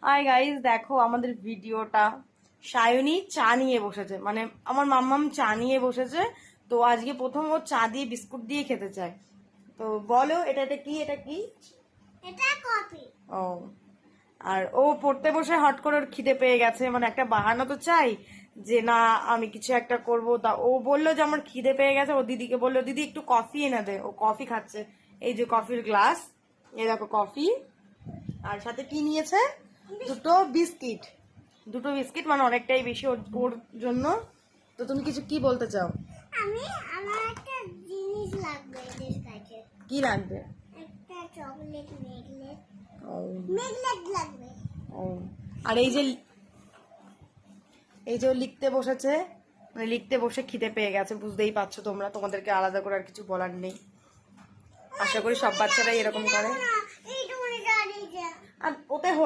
Hi guys, দেখো আমাদের ভিডিওটা। সায়নী চা নিয়ে বসেছে, মানে আমার মাম্মাম চা নিয়ে বসেছে। তো আজকে প্রথম ও চা দিয়ে বিস্কুট দিয়ে খেতে চায়। তো বলো এটা কি? এটা কি? এটা কফি। ও, আর ও পড়তে বসে হট করে ওর খিদে পেয়ে গেছে, মানে একটা বাহানা তো চাই যে না আমি কিছু একটা করব। তা ও বললো যে আমার খিদে পেয়ে গেছে, ও দিদিকে বললো দিদি একটু কফি এনে দে। ও কফি খাচ্ছে, এই যে কফির গ্লাস, এই দেখো কফি। আর সাথে কি নিয়েছে? দুটো বিস্কিট। দুটো বিস্কিট মানে অনেকটাই বেশি ওর জন্য। তো তুমি কিছু কি বলতে চাও? আমার একটা জিনিস লাগবে এদের কাছে। কি লাগবে? একটা চকলেট মেগলেট ও, লাগবে। ও, আর এই যে ও লিখতে বসেছে, মানে লিখতে বসে খিদে পেয়ে গেছে, বুঝতেই পারছো তোমরা। তোমাদেরকে আলাদা করে আর কিছু বলার নেই। আশা করি সব বাচ্চারাই এরকম করে। এইটুকুনি জানি যে আর ওতে হয়ে